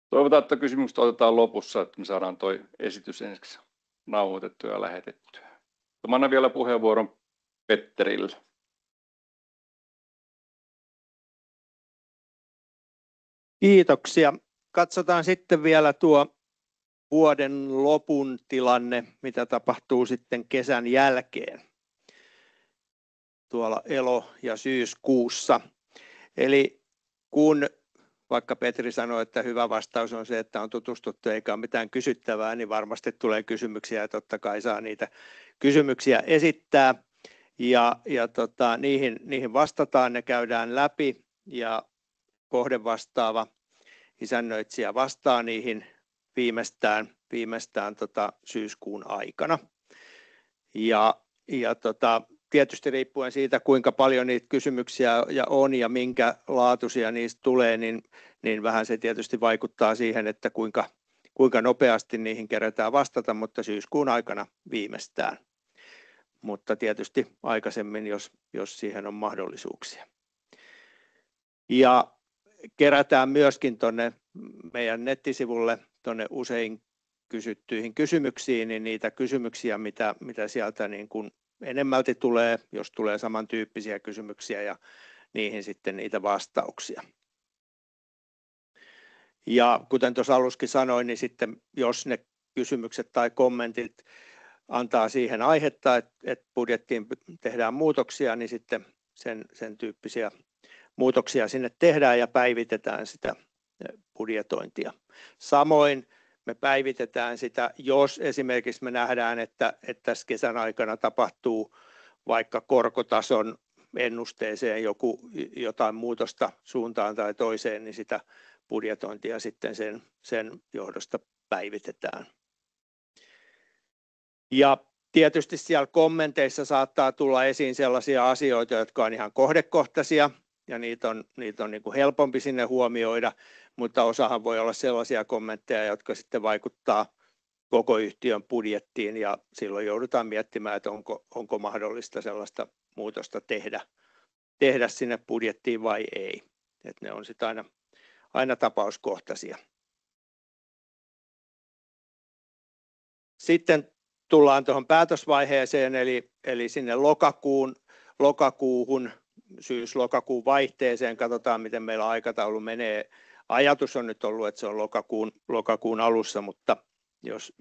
Speaker 2: Toivotaan, että kysymykset otetaan lopussa, että me saadaan tuo esitys ensiksi nauhoitettua ja lähetettyä. Mä annan vielä puheenvuoron Petterille.
Speaker 3: Kiitoksia. Katsotaan sitten vielä tuo vuoden lopun tilanne, mitä tapahtuu sitten kesän jälkeen tuolla elo- ja syyskuussa. Eli kun vaikka Petri sanoi, että hyvä vastaus on se, että on tutustuttu eikä ole mitään kysyttävää, niin varmasti tulee kysymyksiä ja totta kai saa niitä kysymyksiä esittää. Niihin vastataan, ne käydään läpi ja kohdevastaava isännöitsijä vastaa niihin viimeistään syyskuun aikana. Tietysti riippuen siitä, kuinka paljon niitä kysymyksiä on ja minkä laatuisia niistä tulee, niin vähän se tietysti vaikuttaa siihen, että kuinka nopeasti niihin kerätään vastata, mutta syyskuun aikana viimeistään. Mutta tietysti aikaisemmin, jos siihen on mahdollisuuksia. Ja kerätään myöskin tuonne meidän nettisivulle tuonne usein kysyttyihin kysymyksiin, niin niitä kysymyksiä, mitä sieltä niin kuin enemmälti tulee, jos tulee samantyyppisiä kysymyksiä ja niihin sitten niitä vastauksia. Ja kuten tuossa alussakin sanoin, niin sitten jos ne kysymykset tai kommentit antaa siihen aihetta, että budjettiin tehdään muutoksia, niin sitten sen tyyppisiä muutoksia sinne tehdään ja päivitetään sitä budjetointia. Samoin me päivitetään sitä, jos esimerkiksi me nähdään, että tässä kesän aikana tapahtuu vaikka korkotason ennusteeseen jotain muutosta suuntaan tai toiseen, niin sitä budjetointia sitten sen johdosta päivitetään. Ja tietysti siellä kommenteissa saattaa tulla esiin sellaisia asioita, jotka on ihan kohdekohtaisia ja niitä on niin kuin helpompi sinne huomioida, mutta osahan voi olla sellaisia kommentteja, jotka sitten vaikuttaa koko yhtiön budjettiin ja silloin joudutaan miettimään, että onko mahdollista sellaista muutosta tehdä sinne budjettiin vai ei. Että ne on sitten aina tapauskohtaisia. Sitten tullaan tuohon päätösvaiheeseen eli sinne lokakuuhun, syys-lokakuun vaihteeseen. Katsotaan, miten meillä aikataulu menee. Ajatus on nyt ollut, että se on lokakuun alussa, mutta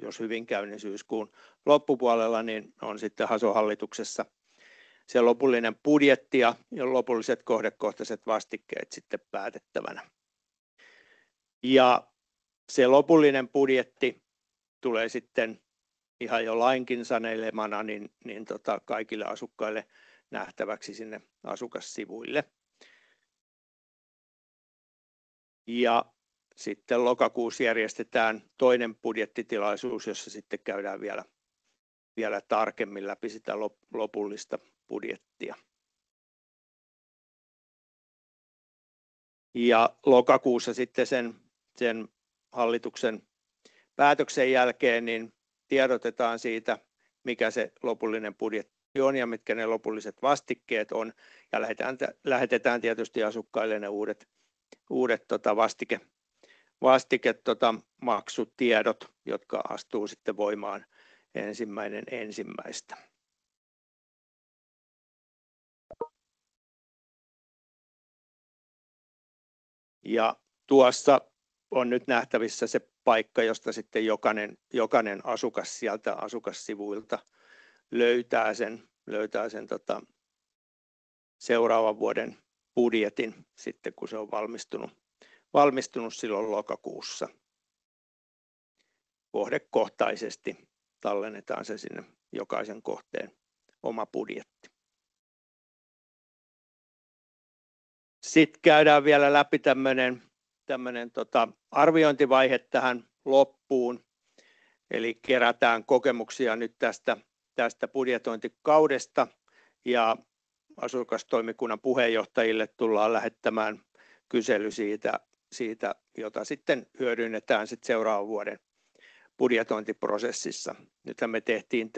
Speaker 3: jos hyvin käy, niin syyskuun loppupuolella niin on sitten Haso-hallituksessa se lopullinen budjetti ja lopulliset kohdekohtaiset vastikkeet sitten päätettävänä. Ja se lopullinen budjetti tulee sitten ihan jo lainkin sanelemana kaikille asukkaille nähtäväksi sinne asukassivuille. Ja sitten lokakuussa järjestetään toinen budjettitilaisuus, jossa sitten käydään vielä tarkemmin läpi sitä lopullista budjettia. Ja lokakuussa sitten sen hallituksen päätöksen jälkeen niin tiedotetaan siitä, mikä se lopullinen budjetti on ja mitkä ne lopulliset vastikkeet on. Ja lähetetään tietysti asukkaille ne uudet maksutiedot, jotka astuu sitten voimaan 1.1. Ja tuossa on nyt nähtävissä se paikka, josta sitten jokainen asukas sieltä asukassivuilta löytää sen seuraavan vuoden budjetin sitten, kun se on valmistunut silloin lokakuussa. Kohdekohtaisesti tallennetaan se sinne jokaisen kohteen oma budjetti. Sitten käydään vielä läpi tämmöinen arviointivaihe tähän loppuun. Eli kerätään kokemuksia nyt tästä budjetointikaudesta ja asukastoimikunnan puheenjohtajille tullaan lähettämään kysely siitä, jota sitten hyödynnetään sitten seuraavan vuoden budjetointiprosessissa. Nythän me tehtiin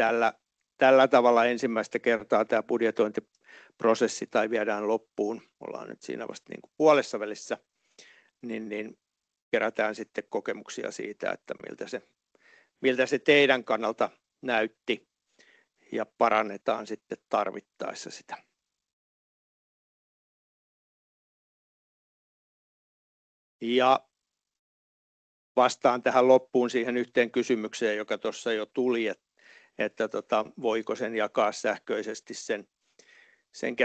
Speaker 3: tällä tavalla ensimmäistä kertaa tämä budjetointiprosessi tai viedään loppuun. Ollaan nyt siinä vasta niin kuin puolessa välissä, niin kerätään sitten kokemuksia siitä, että miltä se teidän kannalta näytti ja parannetaan sitten tarvittaessa sitä. Ja vastaan tähän loppuun siihen yhteen kysymykseen, joka tuossa jo tuli, että voiko sen jakaa sähköisesti sen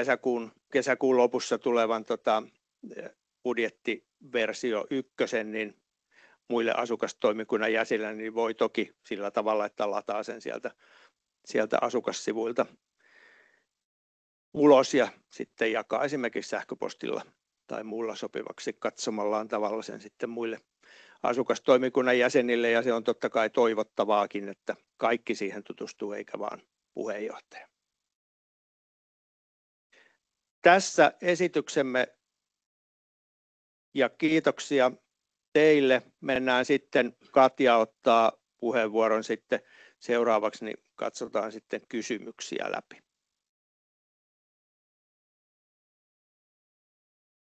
Speaker 3: kesäkuun lopussa tulevan versio 1, niin muille asukastoimikunnan jäsenille niin voi toki sillä tavalla, että lataa sen sieltä asukassivuilta ulos ja sitten jakaa esimerkiksi sähköpostilla tai muulla sopivaksi katsomallaan tavalla sen sitten muille asukastoimikunnan jäsenille, ja se on totta kai toivottavaakin, että kaikki siihen tutustuu eikä vaan puheenjohtaja. Tässä esityksemme ja kiitoksia teille. Mennään sitten, Katja ottaa puheenvuoron sitten seuraavaksi, niin katsotaan sitten kysymyksiä läpi.